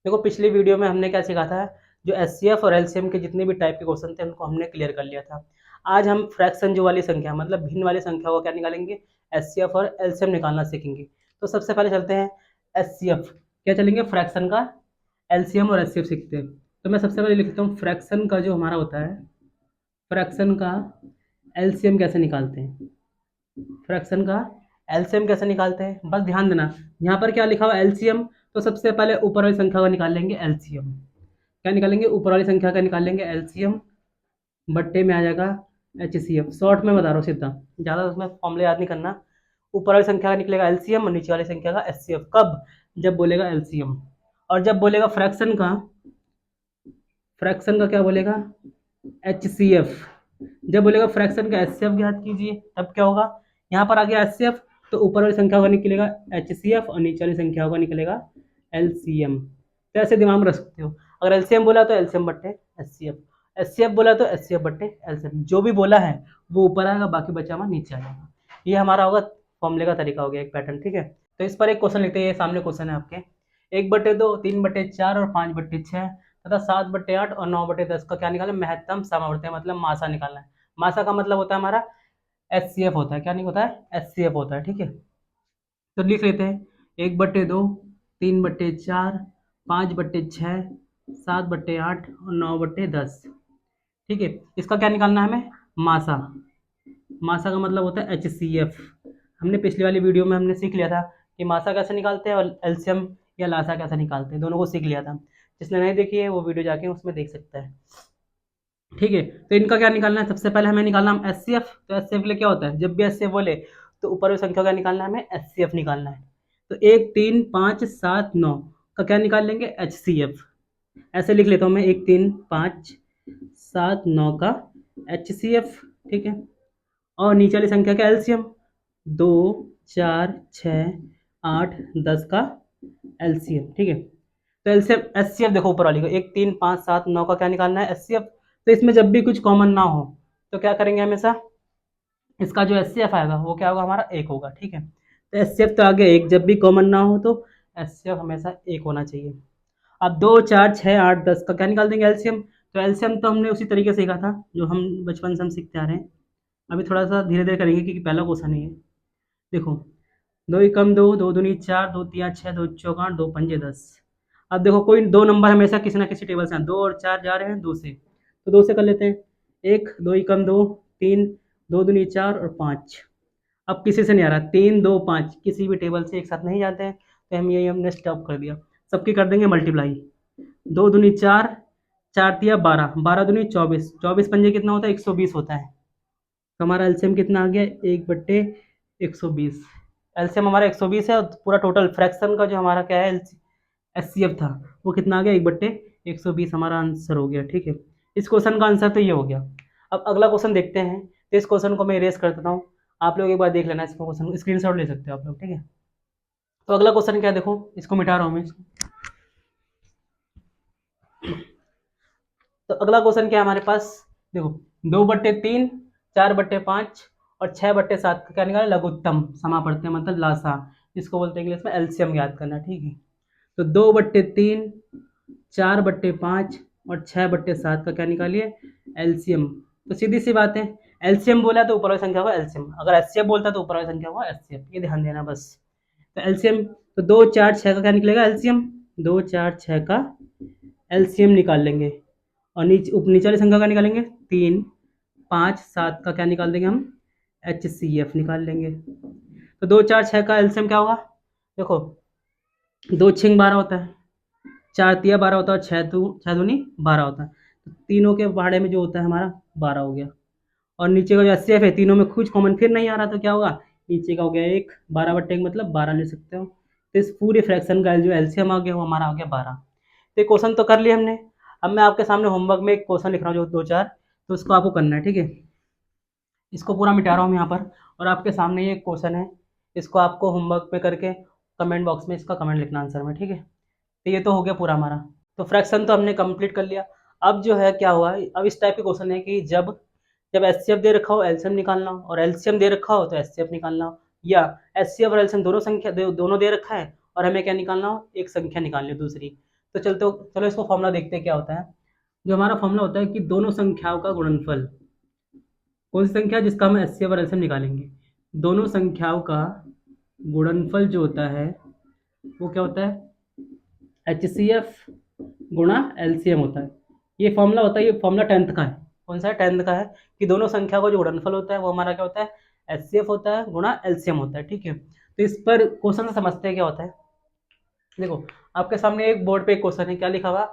देखो पिछली वीडियो में हमने क्या सीखा था, जो एचसीएफ और एलसीएम के जितने भी टाइप के क्वेश्चन थे उनको हमने क्लियर कर लिया था। आज हम फ्रैक्शन जो वाली संख्या मतलब भिन्न वाली संख्या को क्या निकालेंगे, एचसीएफ और एलसीएम निकालना सीखेंगे। तो सबसे पहले चलते हैं एचसीएफ, क्या चलेंगे फ्रैक्शन का एलसीएम और एचसीएफ सीखते हैं। तो मैं सबसे पहले लिखता हूँ फ्रैक्शन का जो हमारा होता है, फ्रैक्शन का एलसीएम कैसे निकालते हैं, फ्रैक्शन का एलसीएम कैसे निकालते हैं। बस ध्यान देना यहाँ पर क्या लिखा हुआ एलसीएम, तो सबसे पहले ऊपर वाली संख्या का निकाल लेंगे एलसीएम। क्या निकालेंगे, ऊपर वाली संख्या का निकाल लेंगे एलसीएम, बट्टे में आ जाएगा एचसीएफ। शॉर्ट में बता रहा हूँ सीधा, ज़्यादा उसमें फॉर्मूले याद नहीं करना। ऊपर वाली संख्या का निकलेगा एलसीएम और नीचे वाली संख्या का एचसीएफ। कब, जब बोलेगा एलसीएम। और जब बोलेगा फ्रैक्शन का, फ्रैक्शन का क्या बोलेगा एचसीएफ। जब बोलेगा फ्रैक्शन का एचसीएफ याद कीजिए, तब क्या होगा, यहाँ पर आ गया एचसीएफ तो ऊपर वाली संख्या का निकलेगा एचसीएफ और नीचे वाली संख्या का निकलेगा एलसीएम। तो ऐसे दिमाग में रख सकते हो, अगर एलसीएम बोला तो एलसीएम बट्टे एचसीएफ, एचसीएफ बोला तो एचसीएफ बट्टे एलसीएम। जो भी बोला है वो ऊपर आएगा, बाकी बचा हुआ नीचे आ जाएगा। ये हमारा होगा फॉर्मूले का तरीका हो गया, एक पैटर्न। ठीक है, तो इस पर एक क्वेश्चन लिखते हैं। ये सामने क्वेश्चन है आपके, 1/2, 3/4 और 5/6 तथा 7/8 और 9/10 का क्या निकालना है, महत्तम सामर्थ्य मतलब मासा निकालना है। मासा का मतलब होता है हमारा एचसीएफ होता है, क्या नहीं होता है, एचसीएफ होता है। ठीक है, तो लिख लेते हैं 1/2, 3/4, 5/6, 7/8 और 9/10। ठीक है, इसका क्या निकालना है हमें, मासा। मासा का मतलब होता है एचसीएफ। हमने पिछली वाली वीडियो में हमने सीख लिया था कि मासा कैसे निकालते हैं और एलसीएम या लासा कैसे निकालते हैं, दोनों को सीख लिया था। जिसने नहीं देखी है वो वीडियो जाके उसमें देख सकता है। ठीक है, तो इनका क्या निकालना है, सबसे पहले हमें निकालना है एचसीएफ। तो एचसीएफ के लिए क्या होता है, जब भी एचसीएफ बोले तो ऊपर वाली संख्या का निकालना है, हमें एचसीएफ निकालना है। तो 1, 3, 5, 7, 9 का क्या निकाल लेंगे, एचसीएफ। ऐसे लिख लेता हूँ मैं, 1, 3, 5, 7, 9 का एचसीएफ। ठीक है, और नीचे वाली संख्या का एलसीएम, 2, 4, 6, 8, 10 का एलसीएम। ठीक है, तो एलसीएम एचसीएफ देखो ऊपर वाली को, 1, 3, 5, 7, 9 का क्या निकालना है, एचसीएफ। तो इसमें जब भी कुछ कॉमन ना हो तो क्या करेंगे, हमेशा इसका जो एचसीएफ आएगा वो क्या होगा, हमारा 1 होगा। ठीक है, तो एचसीएफ तो आगे 1, जब भी कॉमन ना हो तो एचसीएफ हमेशा 1 होना चाहिए। अब 2, 4, 6, 8, 10 का क्या निकाल देंगे, एलसीएम। तो एलसीएम तो हमने उसी तरीके से सीखा था जो हम बचपन से हम सीखते आ रहे हैं। अभी थोड़ा सा धीरे धीरे करेंगे क्योंकि पहला क्वेश्चन है ये। देखो, 2 एकम 2, 2 दूनी 4, 2 तिया 6, 2 चौक 8, 2 पंजे 10। अब देखो कोई दो नंबर हमेशा किसी ना किसी टेबल से 2 और 4 जा रहे हैं 2 से, तो 2 से कर लेते हैं। 1, 2 एकम 2, 3, 2 दूनी 4 और 5। अब किसी से नहीं आ रहा, 3, 2, 5 किसी भी टेबल से एक साथ नहीं जाते हैं, तो हम यही हमने स्टॉप कर दिया। सबकी कर देंगे मल्टीप्लाई, 2 दूनी 4, 4 तिया 12, 12 दूनी 24, 24 पंजे कितना होता है, 120 होता है। तो हमारा एलसीएम कितना आ गया, 1/120। एलसीएम हमारा 120 है और पूरा टोटल फ्रैक्शन का जो हमारा क्या है एचसीएफ था वो कितना आ गया, 1/120 हमारा आंसर हो गया। ठीक है, इस क्वेश्चन का आंसर तो ये हो गया। अब अगला क्वेश्चन देखते हैं। तो इस क्वेश्चन को मैं इरेज कर देता हूँ, आप लोग एक बार देख लेना, इसको क्वेश्चन स्क्रीनशॉट ले सकते हो आप लोग। ठीक है, तो अगला क्वेश्चन क्या है, देखो इसको मिटा रहा हूँ मैं इसको। तो अगला क्वेश्चन क्या है हमारे पास, देखो 2/3, 4/5 और 6/7 का क्या निकाला, लघुत्तम समापवर्त्य मतलब लासा, इसको बोलते हैं इंग्लिश में एलसीएम याद करना। ठीक है, तो 2/3, 4/5 और 6/7 का क्या निकालिए, एलसीएम। तो सीधी सी बात है, एलसीएम बोला तो ऊपर वाली संख्या होगा एलसीएम, अगर एचसीएफ बोलता तो ऊपर वाली संख्या होगा एचसीएफ, ये ध्यान देना बस। तो एलसीएम, तो 2, 4, 6 का क्या निकलेगा, एलसीएम। 2, 4, 6 का एलसीएम निकाल लेंगे और नीचे वाली संख्या का निकालेंगे, 3, 5, 7 का क्या निकाल देंगे हम, एचसीएफ निकाल लेंगे। तो 2, 4, 6 का एलसीएम क्या होगा, देखो 2 छिंग 12 होता है, 4 तिया 12 होता है और 6 दूनी 12 होता है। तो तीनों के पहाड़े में जो होता है हमारा 12 हो गया। और नीचे का जो एचसीएफ है, तीनों में कुछ कॉमन फिर नहीं आ रहा तो क्या होगा, नीचे का हो गया 1, 12/1 मतलब 12 ले सकते हो। तो इस पूरे फ्रैक्शन का जो एलसीएम आ गया वो हमारा हो गया 12। तो ये क्वेश्चन तो कर लिया हमने। अब मैं आपके सामने होमवर्क में एक क्वेश्चन लिख रहा हूँ जो 2-4, तो उसको आपको करना है। ठीक है, इसको पूरा मिटा रहा हूँ यहाँ पर और आपके सामने ये क्वेश्चन है, इसको आपको होमवर्क पे करके कमेंट बॉक्स में इसका कमेंट लिखना आंसर में। ठीक है, तो ये तो हो गया पूरा हमारा। तो फ्रैक्शन तो हमने कंप्लीट कर लिया। अब जो है क्या हुआ, अब इस टाइप के क्वेश्चन है कि जब जब एचसीएफ दे रखा हो एलसीएम निकालना हो और एलसीएम दे रखा हो तो एचसीएफ निकालना हो, या एचसीएफ और एलसीएम दोनों संख्या दोनों दे रखा है और हमें क्या निकालना हो, एक संख्या निकालनी हो दूसरी। तो चलो इसको फॉर्मूला देखते हैं क्या होता है। जो हमारा फॉर्मूला होता है कि दोनों संख्याओं का गुणनफल, कौन सी संख्या जिसका हम एचसीएफ और एलसीएम निकालेंगे, दोनों संख्याओं का गुणनफल जो होता है वो क्या होता है, एचसीएफ गुणा एलसीएम होता है। ये फॉर्मूला होता है, ये फॉर्मूला 10th का है। कौन सा है, 10th का है, कि दोनों संख्या का जो गुणनफल होता है वो हमारा क्या होता है, एचसीएफ होता है गुणा एलसीएम होता है। ठीक है, तो इस पर क्वेश्चन से समझते हैं क्या होता है। देखो आपके सामने एक बोर्ड पे एक क्वेश्चन है, क्या लिखा हुआ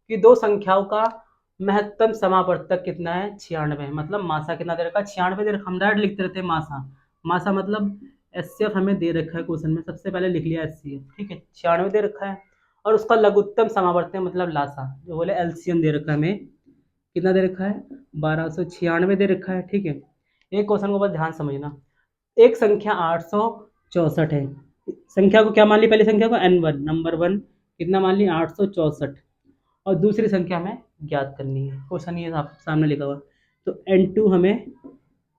कि दो संख्याओं का महत्तम समावर्तक कितना है, 96। मतलब मासा कितना दे रखा है, 96 दे रखा। हम डायरेक्ट लिखते रहते हैं मासा, मासा मतलब एचसीएफ हमें दे रखा है क्वेश्चन में, सबसे पहले लिख लिया एचसीएफ। ठीक है, 96 दे रखा है, और उसका लघुत्तम समावर्तक मतलब लासा जो बोले एलसीएम दे रखा है हमें, कितना दे रखा है, 1296 दे रखा है। ठीक है, एक क्वेश्चन को बस ध्यान समझना। एक संख्या 864 है, संख्या को क्या मान ली, पहली संख्या को n1, नंबर 1 कितना मान ली 864, और दूसरी संख्या हमें ज्ञात करनी है। क्वेश्चन ये सामने लिखा हुआ, तो n2 हमें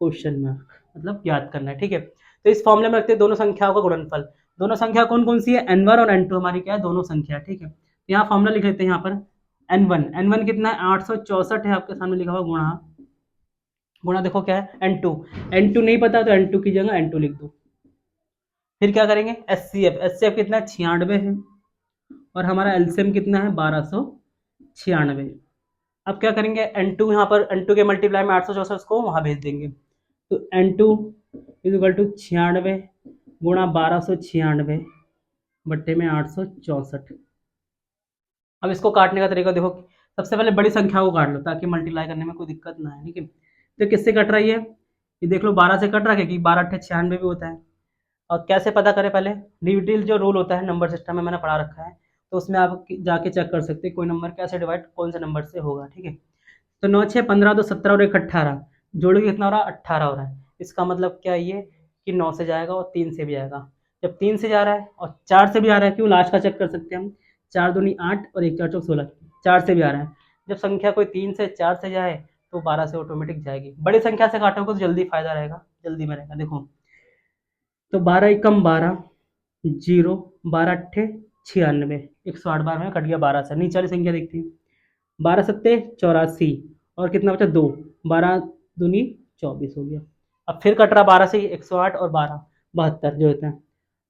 क्वेश्चन मार्क मतलब ज्ञात करना है। ठीक है, तो इस फॉर्मूले में रखते हैं दोनों संख्याओं का गुणनफल। दोनों संख्या कौन कौन सी है, n1 और n2 हमारी क्या है, दोनों संख्या। ठीक है, यहाँ फॉर्मूला लिख लेते हैं, यहाँ पर n1 कितना है 864 है आपके सामने लिखा हुआ, गुणा गुणा देखो क्या है n2 नहीं पता तो n2 की जगह n2 लिख दो। फिर क्या करेंगे, एचसीएफ कितना है 96 है, और हमारा एलसीएम कितना है 1296। अब क्या करेंगे, n2 यहाँ पर n2 के मल्टीप्लाई में 864 को वहाँ भेज देंगे, तो n2 इक्वल टू 96 गुणा 1296 बट्टे में 864। अब इसको काटने का तरीका देखो, सबसे पहले बड़ी संख्या को काट लो ताकि मल्टीप्लाई करने में कोई दिक्कत ना है। ठीक है, तो किससे कट रही है, ये देख लो 12 से कट रहा है, क्योंकि 12 अट्ठे 96 भी होता है। और कैसे पता करें, पहले डिविडेंड जो रूल होता है नंबर सिस्टम में मैंने पढ़ा रखा है, तो उसमें आप जाके चेक कर सकते हैं कोई नंबर कैसे डिवाइड कौन से नंबर से होगा। ठीक है, तो 9 6 15 2 17 और 1 18, जोड़ के कितना हो रहा है, 18 हो रहा है। इसका मतलब क्या है ये कि 9 से जाएगा और 3 से भी आएगा। जब 3 से जा रहा है और 4 से भी आ रहा है, क्यों, लास्ट का चेक कर सकते हैं हम, 4 दूनी 8 और 1 4 चौक 16, 4 से भी आ रहा है। जब संख्या कोई 3 से 4 से जाए तो 12 से ऑटोमेटिक जाएगी। बड़ी संख्या से काटोगे तो जल्दी फायदा रहेगा, जल्दी में रहेगा। देखो तो 12 एकम 12, 0 12 अट्ठे 96, 108 बार में कट गया 12 से। नीचे वाली संख्या देखती हैं, 12 सत्ते 84, और कितना बचा 2, 12 दूनी 24 हो गया। अब फिर कट रहा 12 से 108 और 12 72 जो होता है,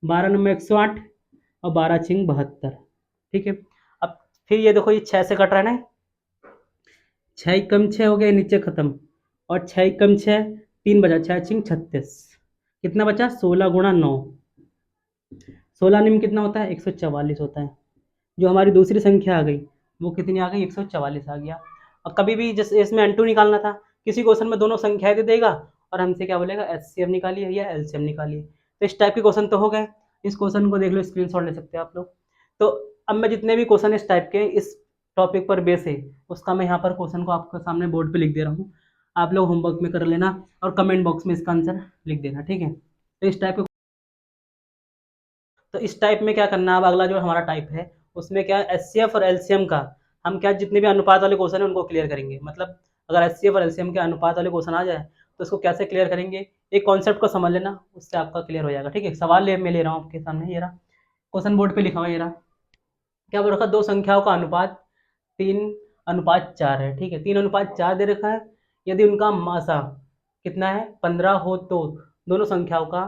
12 नंबर 108 और 12 छिंग 72। ठीक है, अब फिर ये देखो ये 6 से कट रहा है ना, 6 कम 6 हो गया नीचे खत्म, और 6 कम 6 3 बचा, 6 छिंग 36, कितना बचा 16 गुणा 9, 16 निम कितना होता है 144 होता है। जो हमारी दूसरी संख्या आ गई वो कितनी आ गई, 144 आ गया। और कभी भी जैसे इसमें n2 निकालना था, किसी क्वेश्चन में दोनों संख्याएं दे देगा और हमसे क्या बोलेगा, एचसीएफ निकालिए या एलसीएम निकालिए। तो इस टाइप के क्वेश्चन तो हो गए, इस क्वेश्चन को देख लो, स्क्रीनशॉट ले सकते हैं आप लोग। तो अब मैं जितने भी क्वेश्चन इस टाइप के इस टॉपिक पर बेस है उसका मैं यहाँ पर क्वेश्चन को आपके सामने बोर्ड पे लिख दे रहा हूँ, आप लोग होमवर्क में कर लेना और कमेंट बॉक्स में इसका आंसर लिख देना। ठीक है, तो इस टाइप में क्या करना है, अब अगला जो हमारा टाइप है उसमें क्या एचसीएफ और एलसीएम का हम क्या जितने भी अनुपात वाले क्वेश्चन है उनको क्लियर करेंगे। मतलब अगर एचसीएफ और एलसीएम के अनुपात वाले क्वेश्चन आ जाए तो उसको कैसे क्लियर करेंगे, एक कॉन्सेप्ट को समझ लेना, उससे आपका क्लियर हो जाएगा। ठीक है, सवाल मैं ले रहा हूँ आपके सामने, ये रहा क्वेश्चन बोर्ड पे लिखा हुआ, ये रहा क्या बोल रखा, दो संख्याओं का अनुपात 3:4 है। ठीक है, 3:4 दे रखा है, यदि उनका मासा कितना है 15 हो तो दोनों संख्याओं का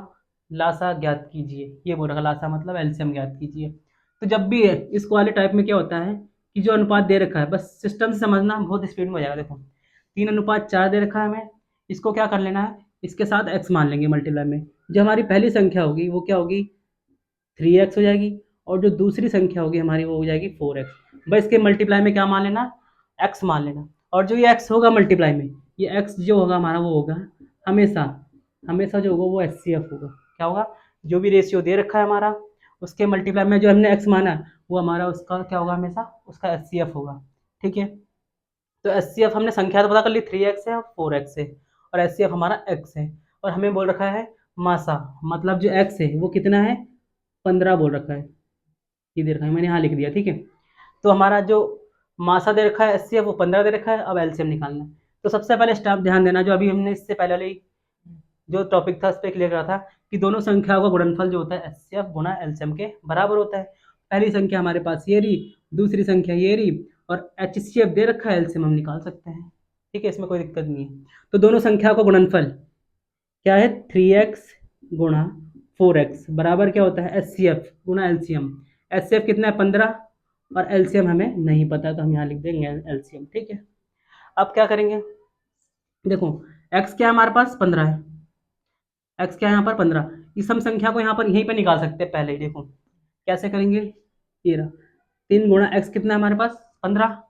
लासा ज्ञात कीजिए। ये बोल रखा, लासा मतलब एलसीएम ज्ञात कीजिए। तो जब भी इस वाले टाइप में क्या होता है कि जो अनुपात दे रखा है, बस सिस्टम से समझना, बहुत स्पीड में हो जाएगा। देखो 3:4 दे रखा है हमें, इसको क्या कर लेना है, इसके साथ x मान लेंगे मल्टीप्लाई में। जो हमारी पहली संख्या होगी वो क्या होगी 3x हो जाएगी, और जो दूसरी संख्या होगी हमारी वो हो जाएगी 4x। बस इसके मल्टीप्लाई में क्या मान लेना, x मान लेना। और जो ये x होगा मल्टीप्लाई में, ये x जो होगा हमारा वो होगा हमेशा हमेशा जो होगा वो एचसीएफ होगा। क्या होगा, जो भी रेशियो दे रखा है हमारा उसके मल्टीप्लाई में जो हमने x माना वो हमारा उसका क्या होगा, हमेशा उसका एचसीएफ होगा। ठीक है, तो एचसीएफ हमने संख्या तो पता कर ली, 3x है और 4x है, और एचसीएफ हमारा x है। और हमें बोल रखा है मासा, मतलब जो x है वो कितना है 15 बोल रखा है, ये दे रखा है, मैंने यहाँ लिख दिया। ठीक है, तो हमारा जो मासा दे रखा है एचसीएफ वो 15 दे रखा है। अब एलसीएम निकालना है, तो सबसे पहले स्टेप ध्यान देना, जो अभी हमने इससे पहले जो टॉपिक था उस पर क्लियर करा था कि दोनों संख्याओं का गुणनफल जो होता है एचसीएफ गुणा एलसीएम के बराबर होता है। पहली संख्या हमारे पास ये रही, दूसरी संख्या ये रही, और HCF दे रखा है, एलसीएम हम निकाल सकते हैं। ठीक है, इसमें कोई दिक्कत नहीं है। तो दोनों संख्याओं का गुणनफल क्या है, 3x गुणा 4x बराबर क्या होता है, HCF गुणा एलसीएम। HCF कितना है, 15, और एलसीएम हमें नहीं पता, तो हम यहाँ लिख देंगे एलसीएम। ठीक है, अब क्या करेंगे, देखो x क्या है हमारे पास, 15 है। x क्या है यहाँ पर, 15। इस हम संख्या को यहाँ पर यहीं पर निकाल सकते हैं पहले ही। देखो कैसे करेंगे, ये रहा 3 गुणा x कितना है हमारे पास, 15,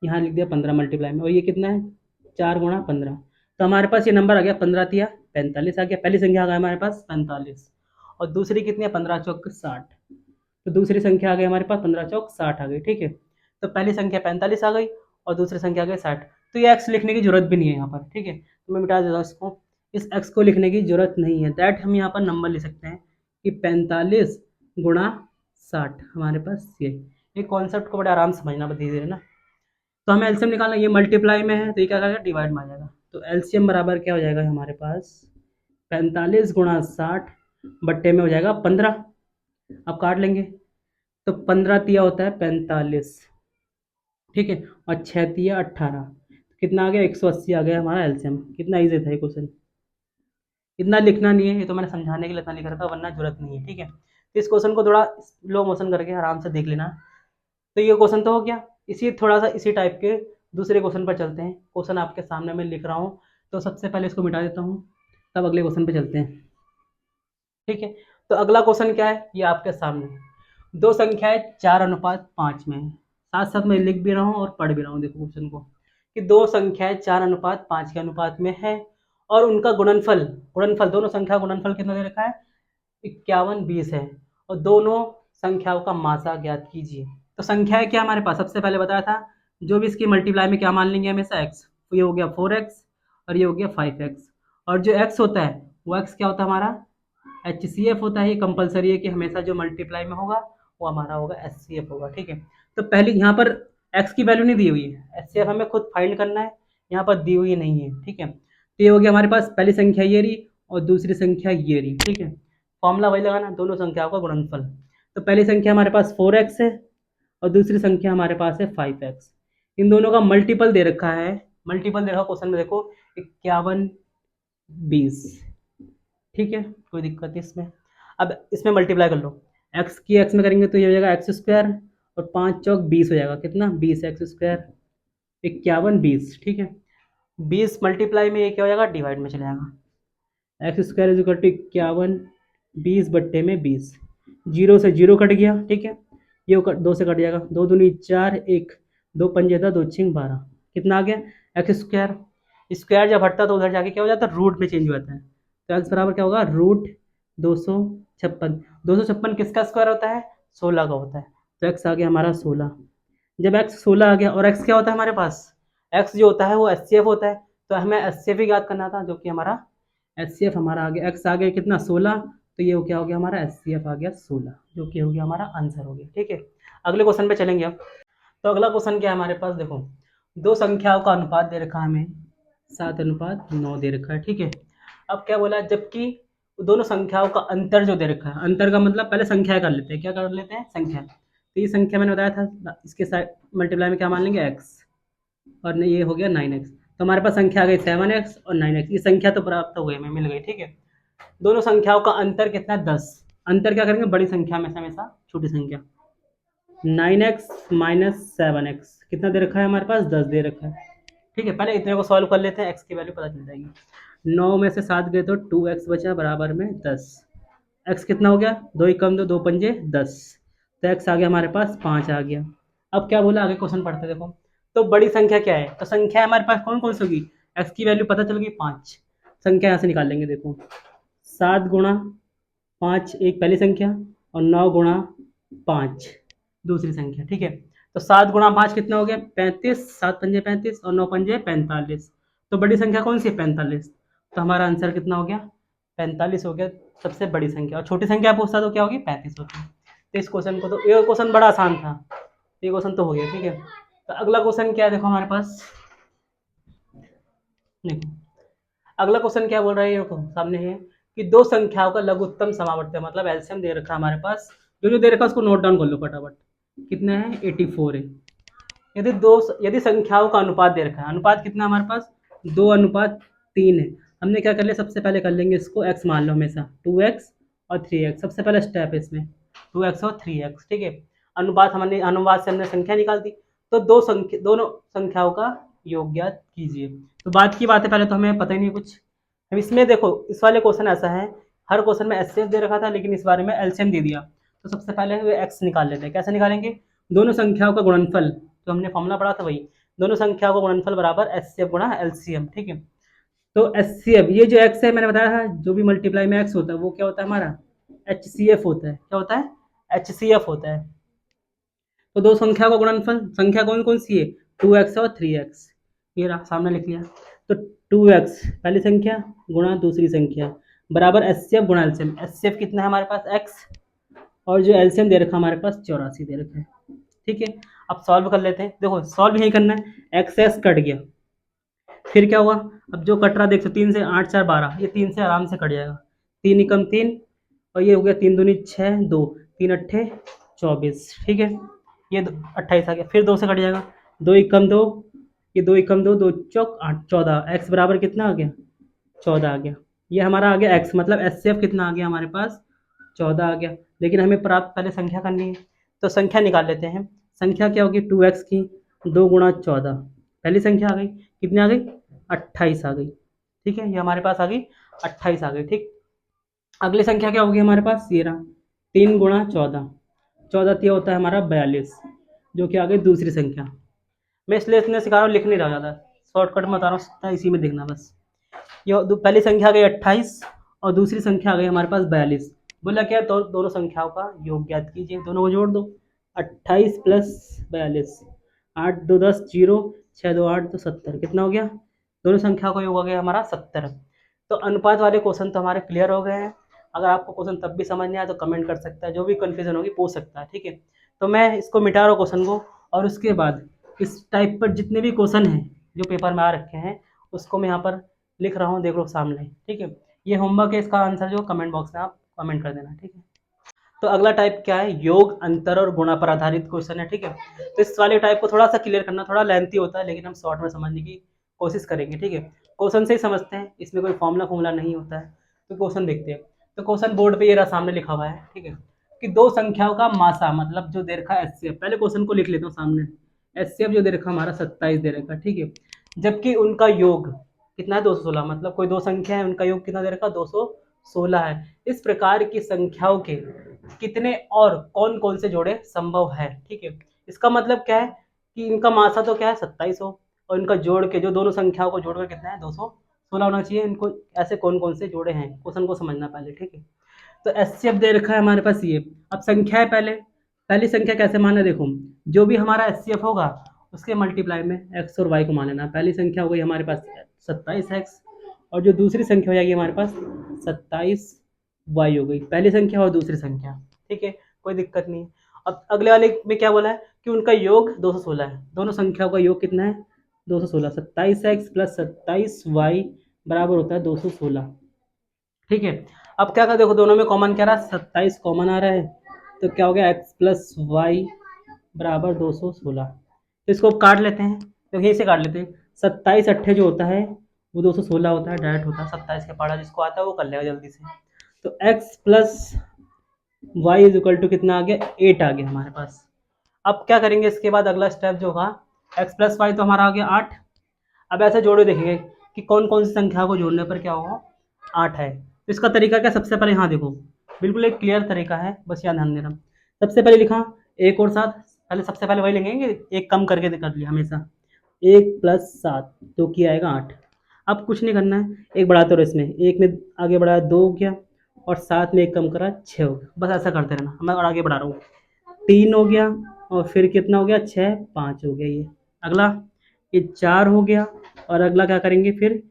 यहाँ लिख दिया 15 मल्टीप्लाई में, और ये कितना है, 4 गुणा 15। तो हमारे पास ये नंबर आ गया 15 तिया 45 आ गया। पहली संख्या आ गया हमारे पास 45, और दूसरी कितनी है, 15 चौक 60। तो दूसरी संख्या आ गई हमारे पास 15 चौक 60 आ गई। ठीक है, तो पहली संख्या 45 आ गई और दूसरी संख्या आ गई 60। तो ये एक्स लिखने की जरूरत भी नहीं है यहाँ पर। ठीक है, तो मैं मिटा देता हूँ इसको, इस एक्स को लिखने की जरूरत नहीं है। दैट हम यहाँ पर नंबर लिख सकते हैं कि 45 गुणा 60 हमारे पास ये कॉन्सेप्ट को बड़े आराम से समझना धीरे धीरे ना। तो हमें एलसीएम निकालना, ये मल्टीप्लाई में है तो ये क्या करेगा, डिवाइड में आ जाएगा। तो एलसीएम बराबर क्या हो जाएगा हमारे पास, 45 गुणा 60 बट्टे में हो जाएगा 15। अब काट लेंगे, तो 15 तिया होता है 45। ठीक है, और 6 तिया 18, कितना आ गया, 180 आ गया हमारा एलसीएम। कितना ईजी था ये क्वेश्चन, इतना लिखना नहीं है, ये तो मैंने समझाने के लिए इतना लिख रखा, वरना जरूरत नहीं है। ठीक है, तो इस क्वेश्चन को थोड़ा स्लो मोशन करके आराम से देख लेना। तो ये क्वेश्चन तो हो गया। इसी थोड़ा सा इसी टाइप के दूसरे क्वेश्चन पर चलते हैं। क्वेश्चन आपके सामने मैं लिख रहा हूँ, तो सबसे पहले इसको मिटा देता हूँ, तब अगले क्वेश्चन पे चलते हैं। ठीक है, तो अगला क्वेश्चन क्या है, ये आपके सामने दो संख्याएं 4:5 में है। साथ साथ मैं लिख भी रहा हूँ और पढ़ भी रहा हूँ। देखो क्वेश्चन को, कि दो संख्याएं 4:5 के अनुपात में है और उनका गुणनफल, दोनों संख्या गुणनफल कितना दे रखा है, 51 20 है, और दोनों संख्याओं का मासा ज्ञात कीजिए। तो संख्याएं क्या हमारे पास, सबसे पहले बताया था, जो भी इसकी मल्टीप्लाई में क्या मान लेंगे हमेशा x। तो ये हो गया 4x और ये हो गया 5x, और जो x होता है वो x क्या होता है हमारा, HCF होता है। ये कंपलसरी है कि हमेशा जो मल्टीप्लाई में होगा वो हमारा होगा HCF होगा। ठीक है, तो पहले यहाँ पर x की वैल्यू नहीं दी हुई है, HCF हमें खुद फाइंड करना है, यहाँ पर दी हुई नहीं है। ठीक है, तो ये हो गया हमारे पास पहली संख्या ये रही और दूसरी संख्या ये रही। ठीक है, फॉर्मूला वही लगाना, दोनों संख्याओं का गुणनफल। तो पहली संख्या हमारे पास 4x है और दूसरी संख्या हमारे पास है 5x। इन दोनों का मल्टीपल दे रखा है, मल्टीपल दे रखा क्वेश्चन में, देखो 51 20। ठीक है, कोई दिक्कत है इसमें। अब इसमें मल्टीप्लाई कर लो, x की x में करेंगे तो ये हो जाएगा एक्स स्क्वायर, और 5 चौक 20 हो जाएगा, कितना 20x स्क्वायर 51 20। ठीक है, 20 मल्टीप्लाई में ये क्या हो जाएगा, डिवाइड में चले जाएगा। X square is equal to 51 20 बट्टे में 20, जीरो से जीरो कट गया। ठीक है, ये दो से कट जाएगा, 2 दूनी 4 1 2 पंजे 10 2 6 12, कितना आ गया, एक्स स्क्वायर। स्क्वायर जब हटता तो उधर जाके क्या हो जाता है, रूट में चेंज हो जाता है। तो एक्स बराबर क्या होगा, रूट 256। 256 किसका स्क्वायर होता है, 16 का होता है। तो एक्स आ गया हमारा 16। जब एक्स 16 आ गया, और एक्स क्या होता है हमारे पास, एक्स जो होता है वो HCF होता है, तो हमें HCF ही याद करना था, जो कि हमारा HCF हमारा आ गया, एक्स आ गया कितना 16। तो ये क्या हो गया हमारा, HCF आ गया 16, जो कि हो गया हमारा आंसर हो गया। ठीक है, अगले क्वेश्चन पे चलेंगे अब। तो अगला क्वेश्चन क्या है हमारे पास, देखो दो संख्याओं का अनुपात दे रखा है हमें, 7:9 दे रखा है। ठीक है, अब क्या बोला, जबकि दोनों संख्याओं का अंतर जो दे रखा है, अंतर का मतलब पहले संख्या कर लेते हैं, क्या कर लेते हैं, संख्या। तो ये संख्या मैंने बताया था, इसके साइड मल्टीप्लाई में क्या मान लेंगे, x, और ये हो गया 9x। तो हमारे पास संख्या आ गई 7x और 9x, ये संख्या तो प्राप्त हो गई, हमें मिल गई। ठीक है, दोनों संख्याओं का अंतर कितना है, 10। अंतर क्या करेंगे, बड़ी संख्या में से हमेशा छोटी संख्या। 9x माइनस 7x कितना दे रखा है हमारे पास, 10 दे रखा है। ठीक है, पहले इतने को सॉल्व कर लेते हैं, x की वैल्यू पता चल जाएगी। 9 में से 7 गए तो 2x बचा बराबर में 10। x कितना हो गया, 2 ही कम 2 2 पंजे 10, तो x आ गया हमारे पास 5 आ गया। अब क्या बोला, आगे क्वेश्चन पढ़ते देखो। तो बड़ी संख्या क्या है, तो संख्या हमारे पास कौन कौन सी होगी, x की वैल्यू पता चल गई 5। संख्या यहाँ से निकाल लेंगे, देखो 7 गुणा 5 एक पहली संख्या, और 9 गुणा 5 दूसरी संख्या। ठीक है, तो 7 गुणा 5 कितना हो गया, 35, 7 पंजे 35 और 9 पंजे 45। तो बड़ी संख्या कौन सी है, 45। तो हमारा आंसर कितना हो गया, 45 हो गया सबसे बड़ी संख्या, और छोटी संख्या पूछता तो क्या होगी, 35 होगी। तो इस क्वेश्चन को, तो ये क्वेश्चन बड़ा आसान था, ये क्वेश्चन तो हो गया। ठीक है, तो अगला क्वेश्चन क्या है, देखो हमारे पास, देखो अगला क्वेश्चन क्या बोल रहा है, ये सामने है कि दो संख्याओं का लघुत्तम समावर्त, मतलब एलसीएम दे रखा है हमारे पास जो जो दे रखा है उसको नोट डाउन कर लो फटाफट। कितना है, 84 है। यदि संख्याओं का अनुपात दे रखा है, अनुपात कितना हमारे पास, 2:3 है। हमने क्या कर लिया, सबसे पहले कर लेंगे इसको x मान लो हमेशा, 2x और 3x, सबसे पहला स्टेप है इसमें, 2x और 3x, ठीक है। अनुपात हमने, अनुपात से हमने संख्या निकाल दी, तो दोनों संख्याओं का योग ज्ञात कीजिए। तो बात की बात है, पहले तो हमें पता ही नहीं कुछ। अब इसमें देखो, इस वाले क्वेश्चन ऐसा है, हर क्वेश्चन में एचसीएफ दे रखा था, लेकिन इस बारे में एलसीएम दे दिया। तो सबसे पहले एक्स निकाल लेते हैं। कैसे निकालेंगे, दोनों संख्याओं का गुणनफल, जो हमने फॉर्मूला पढ़ा था वही, दोनों संख्याओं का गुणनफल बराबर एचसीएफ गुणा एलसीएम, ठीक है। तो एचसीएफ, ये जो एक्स है मैंने बताया था, जो भी मल्टीप्लाई में एक्स होता है वो क्या होता है हमारा, एचसीएफ होता है। क्या होता है, एचसीएफ होता है। तो दो संख्या का गुणनफल, संख्या कौन कौन सी है, 2x और 3x, ये रहा सामने लिख लिया। तो 2x पहली संख्या गुणा दूसरी संख्या बराबर एचसीएफ गुणा एलसीएम। एचसीएफ कितना है हमारे पास, x, और जो एलसीएम दे रखा है हमारे पास 84 दे रखा है, ठीक है। अब सॉल्व कर लेते हैं। देखो सॉल्व यही करना है, एक्स एक्स कट गया, फिर क्या हुआ, अब जो कट रहा देख, 3 से 8 4 12, ये 3 से आराम से कट जाएगा, 3 एकम 3, और ये हो गया 3 दूनी 6, 2 3 अट्ठे 24, ठीक है। ये 28 आ गया, फिर 2 से कट जाएगा, 2 एकम 2, ये 2 एकम 2, 2 चौक 8, 14, एक्स बराबर कितना आ गया, 14 आ गया। ये हमारा आ गया एक्स, मतलब एचसीएफ कितना आ गया हमारे पास, 14 आ गया। लेकिन हमें प्राप्त पहले संख्या करनी है, तो संख्या निकाल लेते हैं। संख्या क्या होगी, 2x की 2 गुणा 14, पहली संख्या आ गई, कितनी आ गई, 28 आ गई, ठीक है। ये हमारे पास आ गई 28 आ गई, ठीक। अगली संख्या क्या होगी हमारे पास, ये रहा 3 गुणा 14, 14 तिया होता है हमारा 42, जो कि आ गई दूसरी संख्या। मैं इसलिए इतने सिखा रहा हूँ, लिख नहीं रहा ज़्यादा, शॉर्टकट में बता रहा हूँ, इसी में देखना बस। ये पहली संख्या आ गई 28 और दूसरी संख्या आ गई हमारे पास 42। बोला क्या, तो दोनों संख्याओं का योग ज्ञात कीजिए, दोनों को जोड़ दो, 28 प्लस 42, 8 2 10 जीरो, 6 2 8 तो 70, कितना हो गया, दोनों संख्याओं का योग हो गया हमारा 70। तो अनुपात वाले क्वेश्चन तो हमारे क्लियर हो गए हैं। अगर आपको क्वेश्चन तब भी समझ नहीं आया तो कमेंट कर सकता है, जो भी कन्फ्यूजन होगी पूछ सकता है, ठीक है। तो मैं इसको मिटा रहा हूँ क्वेश्चन को, और उसके बाद इस टाइप पर जितने भी क्वेश्चन हैं जो पेपर में आ रखे हैं उसको मैं यहाँ पर लिख रहा हूँ, देख लो सामने, ठीक है। ये होमवर्क है, इसका आंसर जो कमेंट बॉक्स में आप कमेंट कर देना, ठीक है। तो अगला टाइप क्या है, योग अंतर और गुणा पर आधारित क्वेश्चन है, ठीक है। तो इस वाले टाइप को थोड़ा सा क्लियर करना थोड़ा लेंथी होता है, लेकिन हम शॉर्ट में समझने की कोशिश करेंगे, ठीक है। क्वेश्चन से ही समझते हैं, इसमें कोई फॉर्मूला नहीं होता है। तो क्वेश्चन देखते हैं। तो क्वेश्चन बोर्ड पे ये रहा सामने लिखा हुआ है, ठीक है, कि दो संख्याओं का मासा, मतलब जो दे रखा है एचसीएफ, पहले क्वेश्चन को लिख लेता हूँ सामने। एचसीएफ जो दे रखा हमारा 27 दे रखा, ठीक है, जबकि उनका योग कितना है, 216, मतलब कोई दो संख्या है उनका योग कितना दे रखा, 216 है। इस प्रकार की संख्याओं के कितने और कौन कौन से जोड़े संभव है, ठीक है। इसका मतलब क्या है कि इनका मासा तो क्या है 27 हो, और इनका जोड़ के जो दोनों संख्याओं को जोड़कर कितना है 216 होना चाहिए। इनको ऐसे कौन कौन से जोड़े हैं, क्वेश्चन को समझना पहले, ठीक है। तो एचसीएफ दे रखा है हमारे पास ये। अब संख्या है, पहले पहली संख्या कैसे माना, देखो जो भी हमारा एचसीएफ होगा उसके मल्टीप्लाई में एक्स और वाई को मान लेना। पहली संख्या हो गई हमारे पास 27x, और जो दूसरी संख्या हो जाएगी हमारे पास 27y हो गई, पहली संख्या और दूसरी संख्या, ठीक है, कोई दिक्कत नहीं। अब अगले वाले में क्या बोला है कि उनका योग 216 है, दोनों संख्याओं का योग कितना है 216, 27x प्लस 27y बराबर होता है 216, ठीक है। अब क्या कर, देखो दोनों में कॉमन क्या रहा, 27 कॉमन आ रहा है, तो क्या हो गया x प्लस वाई बराबर 216। तो इसको काट लेते हैं, तो यहीं से काट लेते हैं, 27 अट्ठे जो होता है वो 216 होता है, डायरेक्ट होता है, 27 के पढ़ा जिसको आता है वो कर लेगा जल्दी से। तो x plus y is equal to कितना आ गया, 8 आ गया हमारे पास। अब क्या करेंगे, इसके बाद अगला स्टेप जो होगा, x प्लस वाई तो हमारा आ गया 8। अब ऐसे जोड़े देखेंगे कि कौन कौन सी संख्या को जोड़ने पर क्या होगा, 8 है। तो इसका तरीका क्या, सबसे पहले यहाँ देखो, बिल्कुल एक क्लियर तरीका है, बस यहाँ ध्यान देना। सबसे पहले लिखा 1 और 7, पहले सबसे पहले वही लेंगे, एक कम करके कर लिया हमेशा, 1 प्लस 7 तो किया आएगा 8। अब कुछ नहीं करना है, एक बढ़ाते रहो, इसमें एक में आगे बढ़ाया 2 हो गया, और 7 में एक कम करा 6 हो गया, बस ऐसा करते रहना। मैं और आगे बढ़ा रहा हूँ, 3 हो गया, और फिर कितना हो गया 6, 5 हो गया, ये अगला, ये 4 हो गया, और अगला क्या करेंगे फिर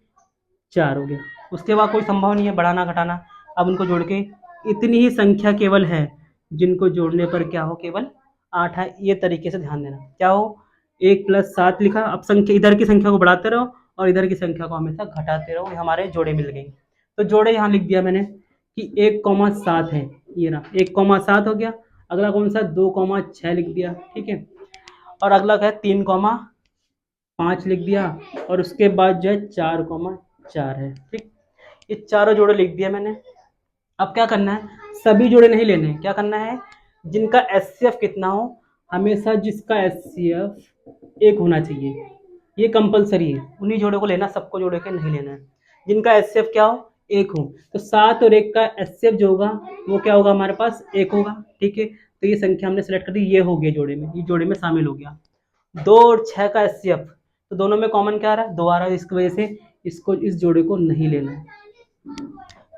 4 हो गया। उसके बाद कोई संभव नहीं है बढ़ाना घटाना। अब उनको जोड़ के इतनी ही संख्या केवल है जिनको जोड़ने पर क्या हो, केवल 8 है। ये तरीके से ध्यान देना, क्या हो, 1 प्लस 7 लिखा, अब संख्या इधर की संख्या को बढ़ाते रहो और इधर की संख्या को हमेशा घटाते रहो, हमारे जोड़े मिल गए। तो जोड़े यहाँ लिख दिया मैंने कि 1,7 है, ये रहा 1,7 हो गया। अगला कौन सा 2,6 लिख दिया, ठीक है। और अगला क्या है 3,5 लिख दिया, और उसके बाद जो है 4,4 है, ठीक। ये चारों जोड़े लिख दिया मैंने। अब क्या करना है, सभी जोड़े नहीं लेने हैं, क्या करना है, जिनका एचसीएफ कितना हो, हमेशा जिसका एचसीएफ 1 होना चाहिए, ये कंपलसरी है, उन्हीं जोड़े को लेना, सबको जोड़े के नहीं लेना है। जिनका एचसीएफ क्या हो, 1 हो, तो 7 और 1 का एचसीएफ जो होगा वो क्या होगा, हमारे पास 1 होगा, ठीक है। तो ये संख्या हमने सेलेक्ट कर दी, ये हो गया जोड़े में, ये जोड़े में शामिल हो गया। 2 और 6 का एचसीएफ, तो दोनों में कॉमन क्या आ रहा है, 2 आ रहा है, इसकी वजह से इसको, इस जोड़े को नहीं लेना है।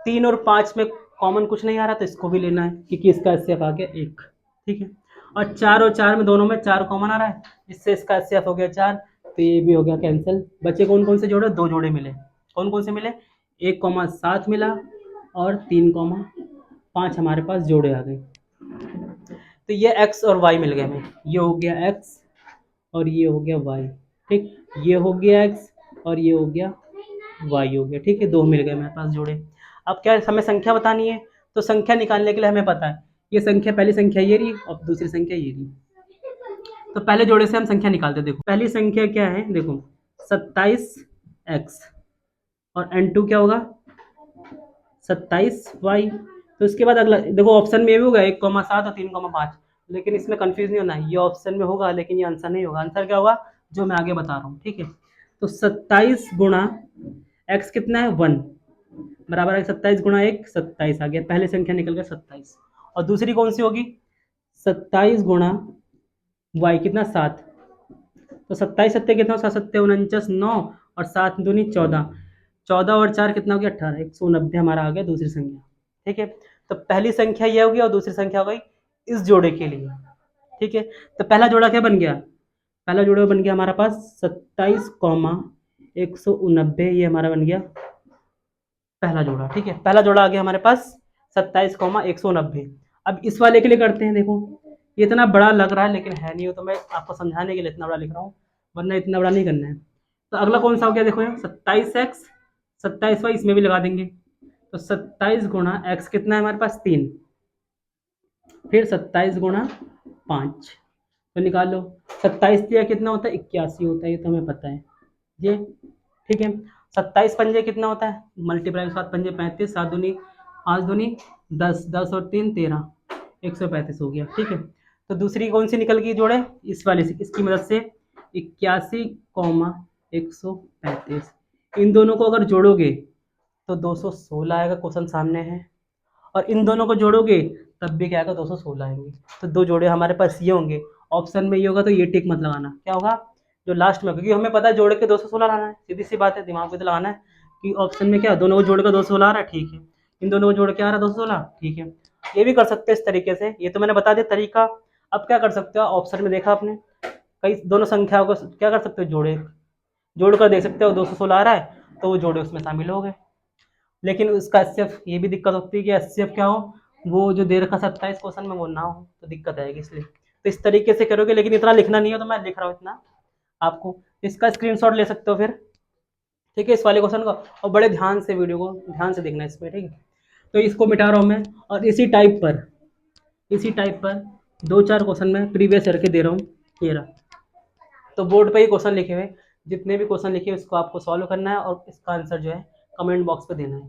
3 और 5 में कॉमन कुछ नहीं आ रहा, तो इसको भी लेना है, क्योंकि इसका एचसीएफ आ गया 1, ठीक है। और 4 और 4 में दोनों में 4 कॉमन आ रहा है, जिससे इसका एचसीएफ हो गया 4, तो ये भी हो गया कैंसिल। बचे कौन कौन से जोड़े, 2 जोड़े मिले, कौन कौन से मिले, 1,7 मिला और 3,5 हमारे पास जोड़े आ गए। तो ये x और y मिल गया हमें, ये हो गया x और ये हो गया y, ठीक। ये हो गया x और ये हो गया y हो गया, ठीक है। 2 मिल गए मेरे पास जोड़े। अब क्या हमें संख्या बतानी है, तो संख्या निकालने के लिए हमें पता है, ये संख्या, पहली संख्या ये रही और दूसरी संख्या ये रही। तो पहले जोड़े से हम संख्या निकालते हैं। देखो पहली संख्या क्या है, देखो 27x और n2 क्या होगा 27y। तो इसके बाद अगला देखो, ऑप्शन में भी होगा 1,7 और 3,5, लेकिन इसमें कंफ्यूज नहीं होना है, ये ऑप्शन में होगा लेकिन ये आंसर नहीं होगा। आंसर क्या होगा, जो मैं आगे बता रहा हूँ, ठीक है। तो 27 गुणा x कितना है 1, बराबर है 27 गुणा 1, 27 आ गया, पहले संख्या निकल गया 27। और दूसरी कौन सी होगी, 27 गुणा y कितना 7, तो 27 सत्ते कितना, 7 सत्ते 49, 9 और 7 दूनी 14, 14 और 4 कितना हो गया 18, 190 हमारा आ गया दूसरी संख्या, ठीक है। तो पहली संख्या ये होगी और दूसरी संख्या हो गई इस जोड़े के लिए, ठीक है। तो पहला जोड़ा क्या बन गया, पहला जोड़ा बन गया हमारा पास 27,190, ये हमारा बन गया पहला जोड़ा, ठीक है। पहला जोड़ा आ गया हमारे पास 27,190। अब इस वाले के लिए करते हैं। देखो ये इतना बड़ा लग रहा है लेकिन है नहीं, हो तो मैं आपको समझाने के लिए इतना बड़ा लिख रहा हूँ, वरना इतना बड़ा नहीं करना है। तो अगला कौन सा हो गया, देखो यहाँ 27x 27y, इसमें भी लगा देंगे। तो 27 गुणा x कितना है हमारे पास 3, फिर 27 गुणा 5, तो निकाल लो। 27 दिया कितना होता है 81 होता है, ये तो हमें पता है ये, ठीक है। 27 पंजे कितना होता है, मल्टीप्लाई 7 पंजे 35, 7 दूनी 5 दूनी 10, 10 और 3 13, 135 हो गया, ठीक है। तो दूसरी कौन सी निकल गई जोड़े, इस वाले से, इसकी मदद से 81,135, इन दोनों को अगर जोड़ोगे तो 216 आएगा, क्वेश्चन सामने है। और इन दोनों को जोड़ोगे तब भी क्या आएगा 216 आएंगे। तो 2 जोड़े हमारे पास ये होंगे, ऑप्शन में ये होगा, तो ये टिक मत लगाना, क्या होगा जो लास्ट में, क्योंकि हमें पता है जोड़ के 216 लाना है, सीधी सी बात है, दिमाग पे तो लगाना है कि ऑप्शन में क्या दोनों को जोड़ के 216 आ रहा है, ठीक है। इन दोनों को जोड़ के आ रहा है 216, ठीक है। ये भी कर सकते हैं इस तरीके से, ये तो मैंने बता दिया तरीका। अब क्या कर सकते हो, ऑप्शन में देखा आपने, कई दोनों संख्याओं को क्या कर सकते हो, जोड़ कर देख सकते हो, 216 आ रहा है तो वो जोड़े उसमें शामिल हो गए। लेकिन उसका एचसीएफ, ये भी दिक्कत होती है कि एचसीएफ क्या हो, वो जो दे रखा 27 क्वेश्चन में वो ना हो, तो दिक्कत आएगी। इसलिए तो इस तरीके से करोगे, लेकिन इतना लिखना नहीं है, तो मैं लिख रहा हूँ इतना आपको। इसका स्क्रीनशॉट ले सकते हो फिर, ठीक है, इस वाले क्वेश्चन का, और बड़े ध्यान से वीडियो को ध्यान से देखना इसमें, ठीक है। तो इसको मिटा रहा हूँ मैं, और इसी टाइप पर 2-4 क्वेश्चन में प्रीवियस ईयर के दे रहा हूँ, ये रहा। तो बोर्ड पे ही क्वेश्चन लिखे हुए, जितने भी क्वेश्चन लिखे उसको आपको सॉल्व करना है, और इसका आंसर जो है कमेंट बॉक्स पे देना है,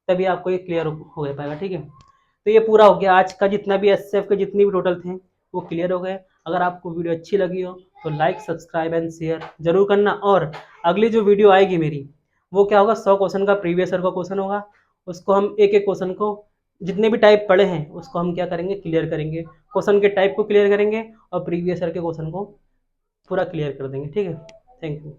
तभी आपको ये क्लियर हो गया पाएगा, ठीक है। तो ये पूरा हो गया आज का, जितना भी एसएफ के जितने भी टोटल थे वो क्लियर हो गए। अगर आपको वीडियो अच्छी लगी हो तो लाइक सब्सक्राइब एंड शेयर जरूर करना। और अगली जो वीडियो आएगी मेरी, वो क्या होगा, 100 क्वेश्चन का प्रीवियस ईयर का क्वेश्चन होगा। उसको हम एक एक क्वेश्चन को, जितने भी टाइप पढ़े हैं उसको हम क्या करेंगे, क्लियर करेंगे, क्वेश्चन के टाइप को क्लियर करेंगे और प्रीवियस ईयर के क्वेश्चन को पूरा क्लियर कर देंगे, ठीक है। Thank you.